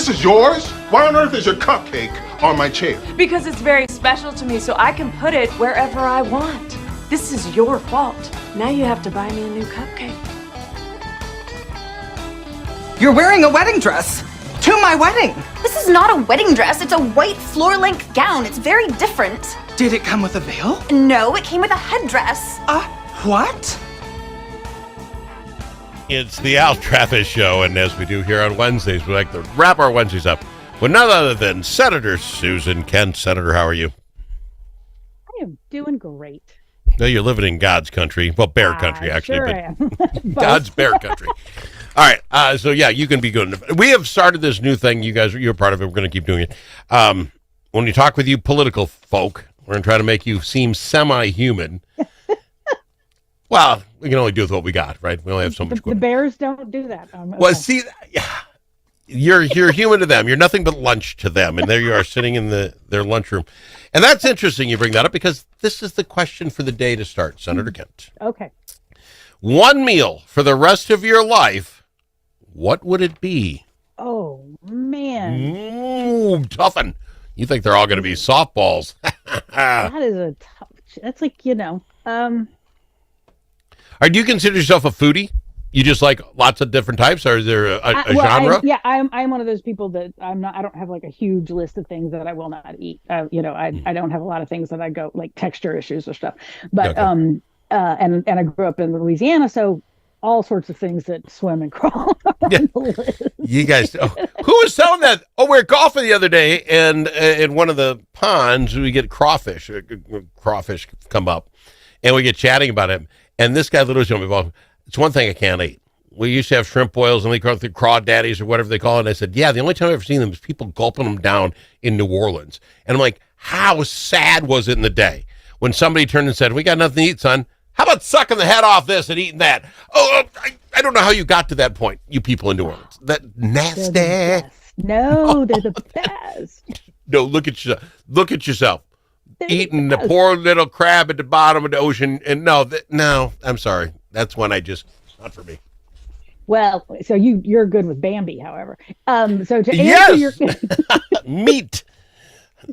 This is yours? Why on earth is your cupcake on my chair? Because it's very special to me, so I can put it wherever I want. This is your fault. Now you have to buy me a new cupcake. You're wearing a wedding dress to my wedding. This is not a wedding dress. It's a white floor-length gown. It's very different. Did it come with a veil? No, it came with a headdress. What? It's the Al Travis Show, and as we do here on Wednesdays, we like to wrap our Wednesdays up with none other than Senator Susan Kent. Senator, how are you? I am doing great. No, you're living in God's country. Well, bear country, actually. Sure but am. God's bear country. All right. So, yeah, you can be good. We have started this new thing. You guys, you're part of it. We're going to keep doing it. When we talk with you political folk, we're going to try to make you seem semi-human. Well, we can only do with what we got, right? We only have so much. The bears don't do that. Well, Okay. see, you're human to them. You're nothing but lunch to them, and there you are sitting in their lunchroom. And that's interesting you bring that up because this is the question for the day to start, Senator Kent. Okay. One meal for the rest of your life, what would it be? Oh, man. Ooh, toughen. You think they're all going to be softballs. That is a tough... That's like, Do you consider yourself a foodie? You just like lots of different types, or is there a genre? I'm one of those people that I don't have like a huge list of things that I will not eat. I don't have a lot of things that I go like texture issues or stuff. But Okay. and I grew up in Louisiana, so all sorts of things that swim and crawl. Yeah. You guys, who was selling that? Oh, we were golfing the other day, and in one of the ponds, we get crawfish. Crawfish come up, and we get chatting about it. And this guy literally told me, well, it's one thing I can't eat. We used to have shrimp boils, and they call it the crawdaddies or whatever they call it. And I said, yeah, the only time I've ever seen them is people gulping them down in New Orleans. And I'm like, how sad was it in the day when somebody turned and said, we got nothing to eat, son. How about sucking the head off this and eating that? Oh, I don't know how you got to that point, you people in New Orleans. That nasty. They're the best. No, they're the best. No, look at yourself. Look at yourself. They're Eating the best. poor little crab at the bottom of the ocean. And no, I'm sorry. That's one not for me. Well, so you're good with Bambi, however. So to Yes! answer your Meat.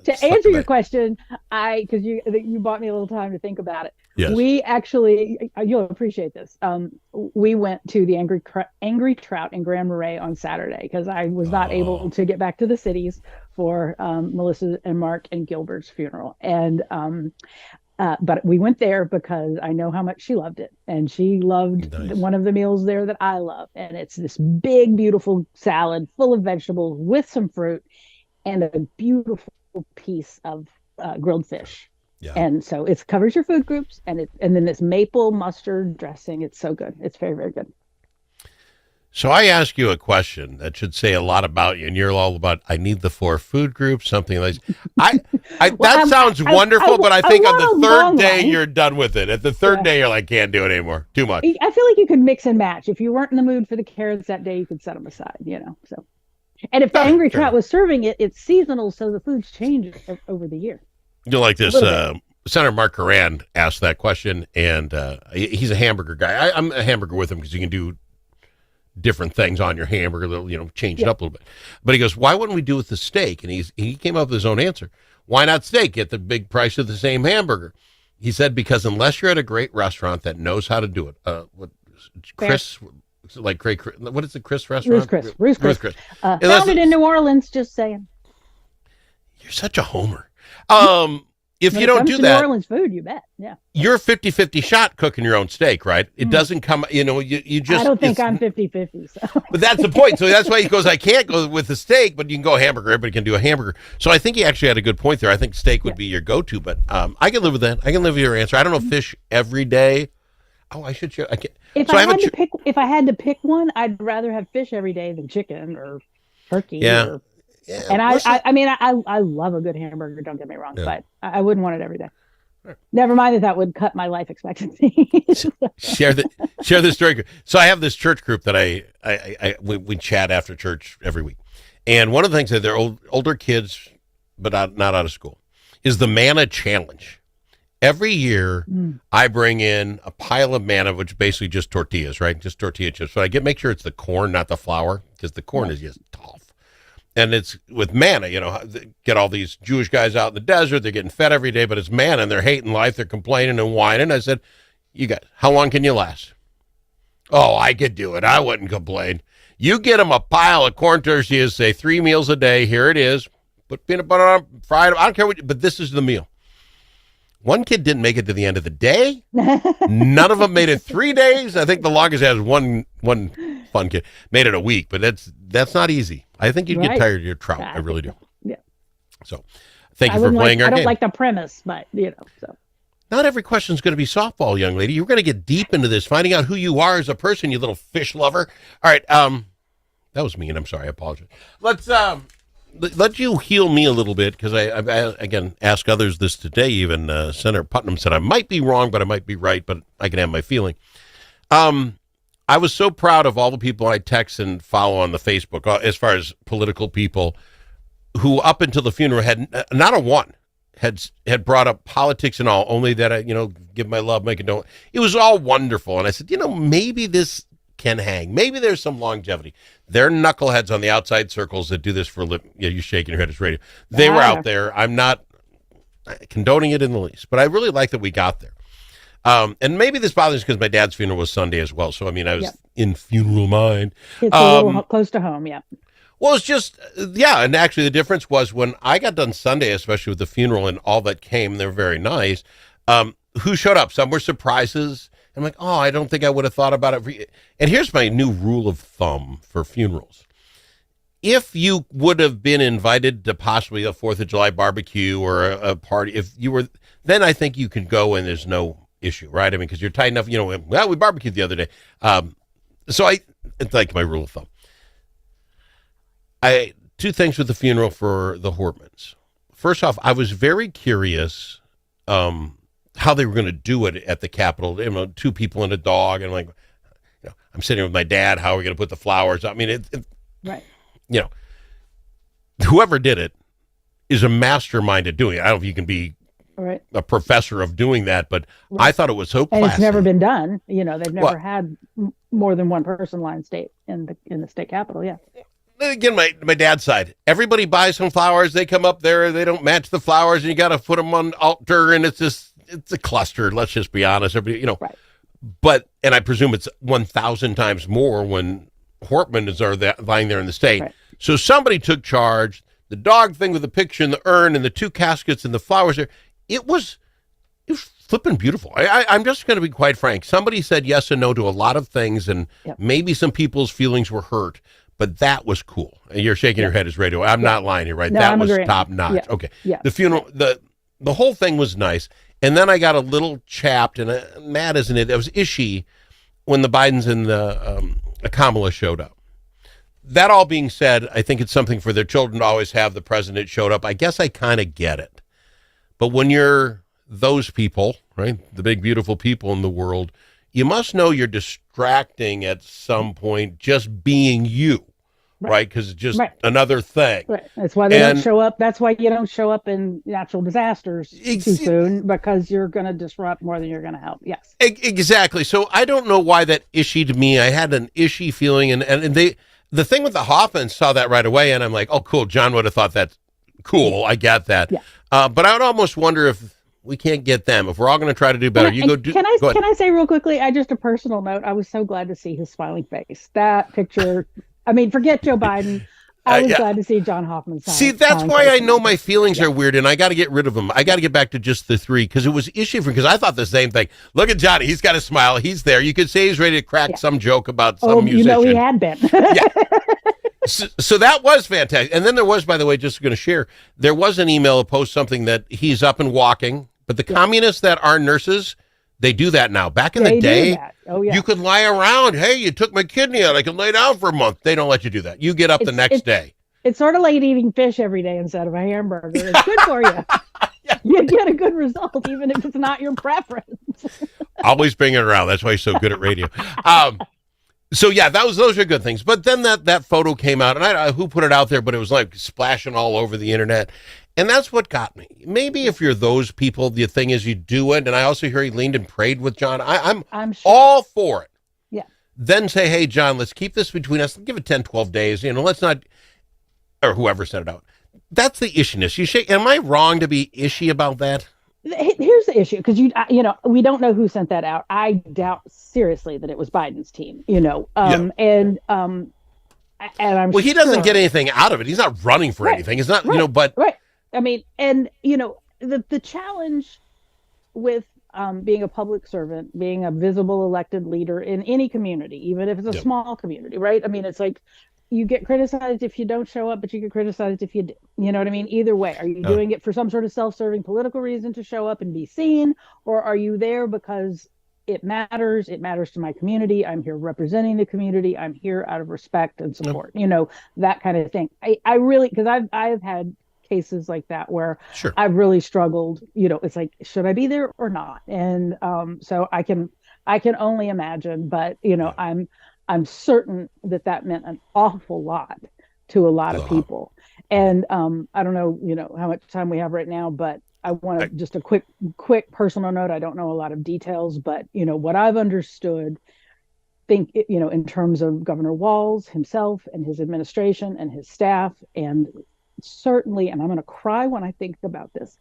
to answer your question, because you bought me a little time to think about it. Yes. We actually, you'll appreciate this. We went to the Angry Trout in Grand Marais on Saturday because I was not able to get back to the cities for Melissa and Mark and Gilbert's funeral, and but we went there because I know how much she loved it, and she loved Nice. one of the meals there that I love, and it's this big, beautiful salad full of vegetables with some fruit and a beautiful piece of grilled fish. Yeah. And so it covers your food groups, and then this maple mustard dressing. It's so good. It's very, very good. So I ask you a question that should say a lot about you, and you're all about, I need the 4 food groups, something like that. That sounds wonderful, but I think on the third day, you're done with it. At the third day, you're like, can't do it anymore. Too much. I feel like you could mix and match. If you weren't in the mood for the carrots that day, you could set them aside, so. And if the Angry Trout was serving it, it's seasonal, so the foods change over the year. You like this, Senator Mark Coran asked that question, and he's a hamburger guy. I'm a hamburger with him because you can do different things on your hamburger, change it up a little bit. But he goes, why wouldn't we do with the steak? And he came up with his own answer. Why not steak? Get the big price of the same hamburger. He said, because unless you're at a great restaurant that knows how to do it, Chris, like great, what is the Chris restaurant? Ruth's Chris. Founded in New Orleans, just saying. You're such a homer. If When you it don't comes do to that, New Orleans food, you bet. Yeah. you're 50-50 shot cooking your own steak, right? It doesn't come, you just. I don't think I'm 50-50. So. But that's the point. So that's why he goes, I can't go with the steak, but you can go hamburger. Everybody can do a hamburger. So I think he actually had a good point there. I think steak would be your go-to, but I can live with that. I can live with your answer. I don't know fish every day. Oh, I should share. I can't. If I had to pick one, I'd rather have fish every day than chicken or turkey. Yeah. Yeah, and I love a good hamburger. Don't get me wrong, but I wouldn't want it every day. Never mind that would cut my life expectancy. Share the story. So I have this church group that we chat after church every week, and one of the things that they're older kids, but not out of school, is the manna challenge. Every year, I bring in a pile of manna, which is basically just tortillas, right? Just tortilla chips. But make sure it's the corn, not the flour, because the corn is just tough. And it's with manna, they get all these Jewish guys out in the desert. They're getting fed every day, but it's manna, and they're hating life. They're complaining and whining. I said, you guys, how long can you last? Oh, I could do it. I wouldn't complain. You get them a pile of corn tortillas, say 3 meals a day. Here it is. Put peanut butter on, fried. I don't care what, but this is the meal. One kid didn't make it to the end of the day. None of them made it 3 days. I think the longest has one fun kid made it a week, but that's not easy. I think you'd get tired of your trout. I really do. Yeah. So, thank you for playing our game. I don't like the premise, but so. Not every question is going to be softball, young lady. You're going to get deep into this, finding out who you are as a person, you little fish lover. All right, that was mean. I'm sorry. I apologize. Let's let you heal me a little bit, because I again ask others this today. Even Senator Putnam said I might be wrong, but I might be right. But I can have my feeling. I was so proud of all the people I text and follow on the Facebook, as far as political people, who up until the funeral had not a one had brought up politics and all, only that I, give my love, make it know. It was all wonderful. And I said, maybe this can hang. Maybe there's some longevity. They're knuckleheads on the outside circles that do this for a living. Yeah, you're shaking your head. It's radio. They were out there. I'm not condoning it in the least, but I really like that we got there. And maybe this bothers me because my dad's funeral was Sunday as well. So, I was in funeral mind. It's a little close to home, yeah. Well, it's just, and actually the difference was when I got done Sunday, especially with the funeral and all that came, they're very nice. Who showed up? Some were surprises. I'm like, I don't think I would have thought about it. And here's my new rule of thumb for funerals. If you would have been invited to possibly a 4th of July barbecue or a party, if you were, then I think you can go and there's no issue, right? Because you're tight enough, we barbecued the other day. So it's like my rule of thumb. Two things with the funeral for the Hortmans. First off, I was very curious how they were going to do it at the Capitol. 2 people and a dog, and I'm sitting with my dad. How are we going to put the flowers? I mean, right. Whoever did it is a mastermind at doing it. I don't know if you can be a professor of doing that, but I thought it was so classy. And it's never been done. They've never had more than one person line state in the state capitol. Yeah. Again, my dad's side, everybody buys some flowers. They come up there, they don't match the flowers, and you got to put them on altar, and it's a cluster. Let's just be honest. Everybody, Right. But, and I presume it's 1,000 times more when Hortman is lying there in the state. Right. So somebody took charge. The dog thing with the picture and the urn and the 2 caskets and the flowers there. It was flipping beautiful. I'm just going to be quite frank. Somebody said yes and no to a lot of things, and maybe some people's feelings were hurt. But that was cool. And you're shaking your head as radio. I'm not lying here, right? No, that I'm was agreeing. top notch. Yeah. Okay. Yeah. The funeral, the whole thing was nice. And then I got a little chapped, and mad, isn't it? That was ishy when the Bidens and the Kamala showed up. That all being said, I think it's something for their children to always have the president showed up. I guess I kind of get it. But when you're those people, right, the big, beautiful people in the world, you must know you're distracting at some point just being you. Right, because it's just another thing. Right, that's why they don't show up. That's why you don't show up in natural disasters too soon, because you're going to disrupt more than you're going to help. Yes, exactly. So I don't know why that ishied me. I had an ishy feeling, and the thing with the Hoffmans saw that right away, and I'm like, oh, cool. John would have thought that's cool. I get that. Yeah. But I would almost wonder if we can't get them. If we're all going to try to do better, Can I say real quickly? Just a personal note. I was so glad to see his smiling face. That picture. I mean, forget Joe Biden. I was glad to see John Hoffman. See, that's why I know my feelings are weird, and I got to get rid of them. I got to get back to just the 3, because it was issue because I thought the same thing. Look at Johnny; he's got a smile. He's there. You could say he's ready to crack some joke about some musician. He had been. So that was fantastic. And then there was, by the way, just going to share, there was an email, a post, something that he's up and walking, but the communists that are nurses, they do that now. Back in the day, you could lie around. Hey, you took my kidney out. I can lay down for a month. They don't let you do that. You get up the next day. It's sort of like eating fish every day instead of a hamburger. It's good for you. You get a good result, even if it's not your preference. Always bring it around. That's why he's so good at radio. So yeah, those are good things. But then that photo came out, and I don't know who put it out there, but it was like splashing all over the internet. And that's what got me. Maybe if you're those people, the thing is you do it. And I also hear he leaned and prayed with John. I'm sure. All for it. Yeah. Then say, hey, John, let's keep this between us. Give it 10, 12 days. Let's not. or whoever sent it out. That's the ishiness. Am I wrong to be ishy about that? Here's the issue, because we don't know who sent that out. I doubt seriously that it was Biden's team. And I'm he doesn't get anything out of it. He's not running for anything. It's not but right. I mean, and the challenge with being a public servant, being a visible elected leader in any community, even if it's a small community, right? I mean, it's like you get criticized if you don't show up, but you get criticized if you do. You know what I mean? Either way, are you doing it for some sort of self-serving political reason to show up and be seen, or are you there because it matters? It matters to my community. I'm here representing the community. I'm here out of respect and support. That kind of thing. I really, because I've had cases like that where I've really struggled. It's like, should I be there or not? And so I can only imagine, but I'm certain that meant an awful lot to a lot of people. And I don't know, how much time we have right now, but I want to just a quick personal note. I don't know a lot of details, but what I've understood, in terms of Governor Walz himself and his administration and his staff, and certainly, and I'm going to cry when I think about this,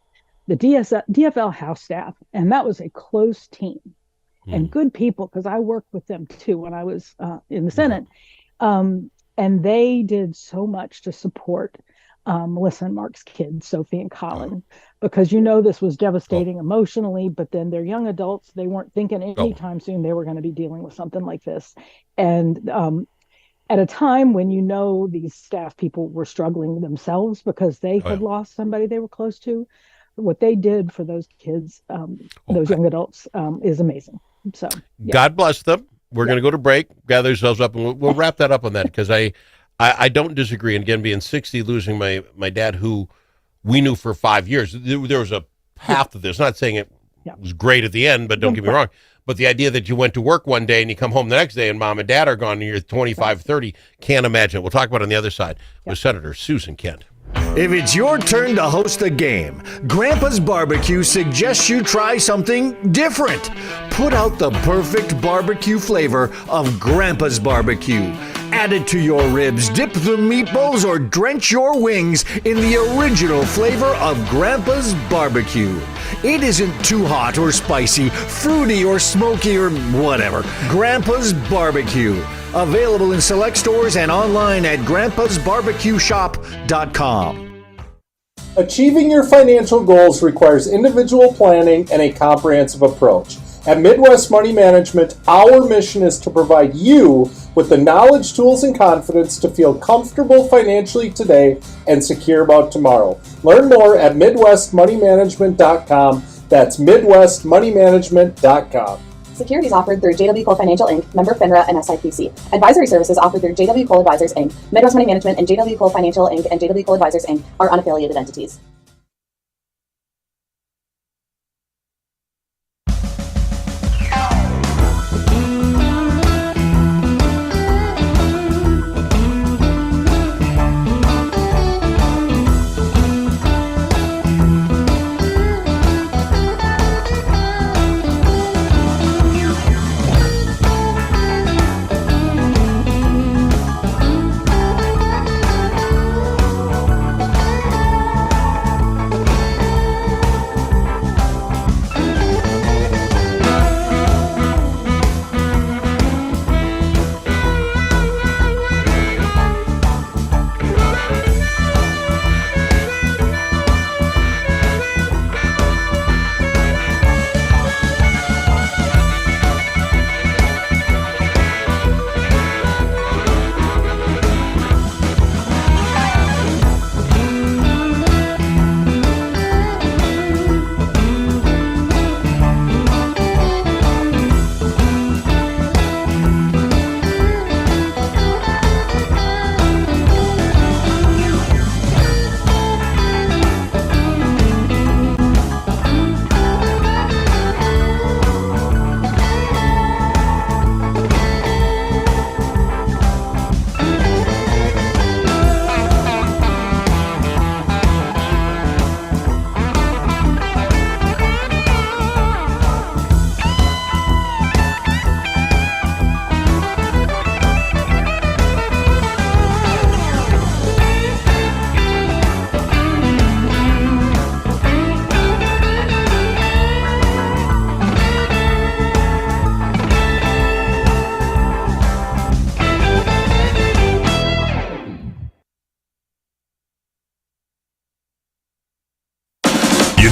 the DFL House staff, and that was a close team. And good people, because I worked with them too when I was in the Senate. And they did so much to support Melissa and Mark's kids, Sophie and Colin, because this was devastating emotionally, but then they're young adults. They weren't thinking anytime soon they were going to be dealing with something like this. And at a time when these staff people were struggling themselves because they had lost somebody they were close to, what they did for those kids, those young adults, is amazing. So God bless them. We're going to go to break, gather ourselves up, and we'll wrap that up on that, because I don't disagree. And again, being 60, losing my dad, who we knew for 5 years, there was a path to this. Not saying it was great at the end, but don't get me wrong. But the idea that you went to work one day and you come home the next day and mom and dad are gone and you're 25, 30, can't imagine. We'll talk about it on the other side with Senator Susan Kent. If it's your turn to host a game, Grandpa's Barbecue suggests you try something different. Put out the perfect barbecue flavor of Grandpa's Barbecue. Add it to your ribs, dip the meatballs, or drench your wings in the original flavor of Grandpa's Barbecue. It isn't too hot or spicy, fruity or smoky or whatever. Grandpa's Barbecue. Available in select stores and online at grandpasbarbecueshop.com. Achieving your financial goals requires individual planning and a comprehensive approach. At Midwest Money Management, our mission is to provide you with the knowledge, tools, and confidence to feel comfortable financially today and secure about tomorrow. Learn more at MidwestMoneyManagement.com. That's MidwestMoneyManagement.com. Securities offered through JW Cole Financial Inc., member FINRA and SIPC. Advisory services offered through JW Cole Advisors Inc., Midwest Money Management, and JW Cole Financial Inc. and JW Cole Advisors Inc. are unaffiliated entities.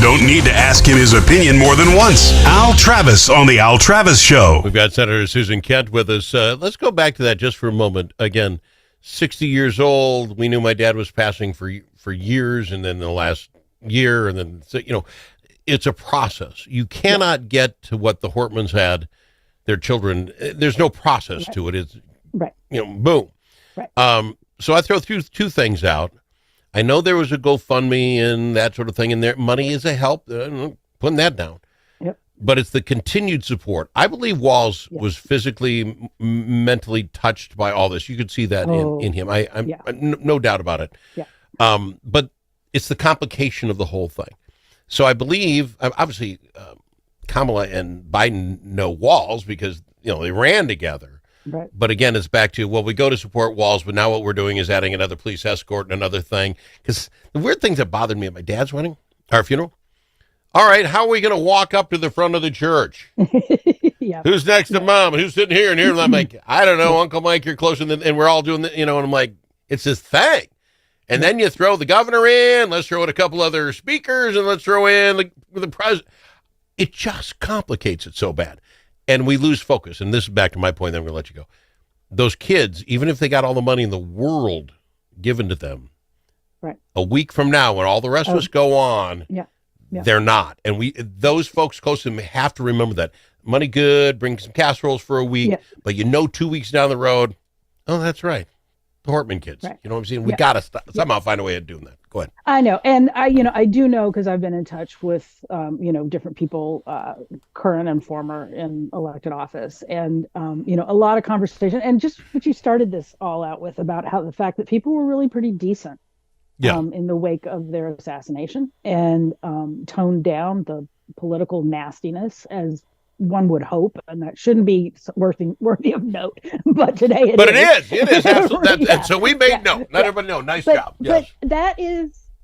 don't need to ask him his opinion more than once. Al Travis on The Al Travis Show. We've got Senator Susan Kent with us. Let's go back to that just for a moment. Again, 60 years old. We knew my dad was passing for years, and then the last year, and then, it's a process. You cannot get to what the Hortmans had, their children. There's no process to it. It's, boom. Right. So I throw two things out. I know there was a GoFundMe and that sort of thing, and there money is a help. Putting that down. Yep. But it's the continued support. I believe Walls was physically, mentally touched by all this. You could see that in him. I'm no doubt about it. Yeah. But it's the complication of the whole thing. So I believe, obviously, Kamala and Biden know Walls because they ran together. Right. But again, it's back to, we go to support Walls, but now what we're doing is adding another police escort and another thing. Because the weird things that bothered me at my dad's wedding, our funeral. All right, how are we going to walk up to the front of the church? Yeah. Who's next to mom? Who's sitting here and here? And I'm like, I don't know, Uncle Mike, you're closer than, and we're all doing the, and I'm like, it's this thing. And then you throw the governor in, let's throw in a couple other speakers, and let's throw in the president. It just complicates it so bad. And we lose focus. And this is back to my point, then I'm going to let you go. Those kids, even if they got all the money in the world given to them, right, a week from now, when all the rest of us go on, they're not. And those folks close to them have to remember that. Money good, bring some casseroles for a week, but 2 weeks down the road, oh, that's right. The Hortman kids. Right. You know what I'm saying? We got to somehow find a way of doing that. Go ahead. I know. And I do know, because I've been in touch with, different people, current and former in elected office, and, a lot of conversation, and just what you started this all out with about how the fact that people were really pretty decent in the wake of their assassination, and toned down the political nastiness, as one would hope, and that shouldn't be worthy of note. But today it is. But it is. Absolutely. And so we made note. Let everybody know. Nice job. Yes. But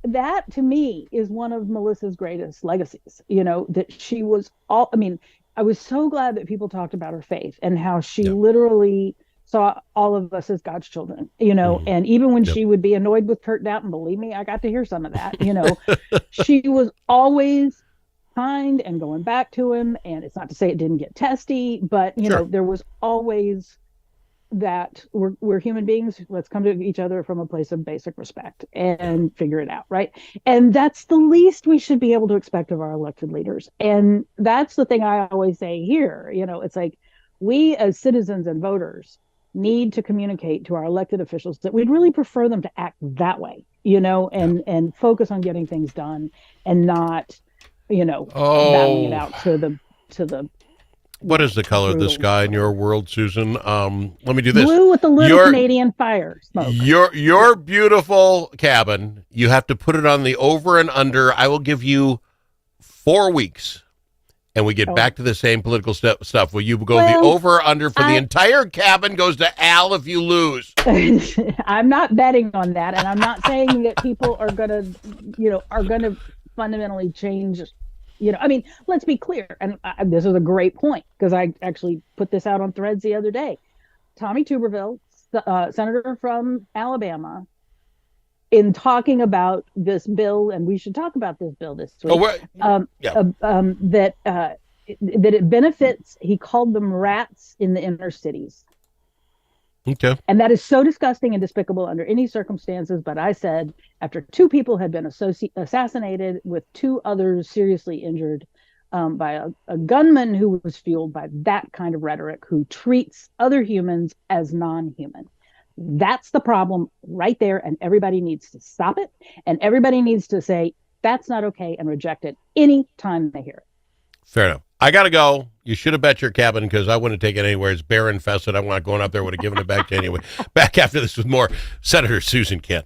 that to me is one of Melissa's greatest legacies, that she was I was so glad that people talked about her faith and how she literally saw all of us as God's children, and even when she would be annoyed with Kurt Doughton, believe me, I got to hear some of that, she was always kind and going back to him. And it's not to say it didn't get testy, but there was always that we're human beings. Let's come to each other from a place of basic respect and figure it out. Right. And that's the least we should be able to expect of our elected leaders. And that's the thing I always say here, it's like, we as citizens and voters need to communicate to our elected officials that we'd really prefer them to act that way, and focus on getting things done, and not, battling it out to the. What is the color of the sky in your world, Susan? Let me do this. Blue with a little Canadian fire smoke. Your beautiful cabin, you have to put it on the over and under. I will give you 4 weeks, and we get back to the same political stuff. Will you go the over or under for the entire cabin goes to Al if you lose? I'm not betting on that, and I'm not saying that people are gonna fundamentally change. Let's be clear. And this is a great point, because I actually put this out on Threads the other day. Tommy Tuberville, senator from Alabama, in talking about this bill, and we should talk about this bill this week, that it benefits, he called them rats in the inner cities. Okay. And that is so disgusting and despicable under any circumstances. But I said, after 2 people had been assassinated, with 2 others seriously injured by a gunman who was fueled by that kind of rhetoric, who treats other humans as non-human. That's the problem right there. And everybody needs to stop it. And everybody needs to say, that's not okay, and reject it any time they hear it. Fair enough. I got to go. You should have bet your cabin, because I wouldn't take it anywhere. It's bear infested. I'm not going up there. Would have given it back to you anyway. Back after this with more Senator Susan Kent.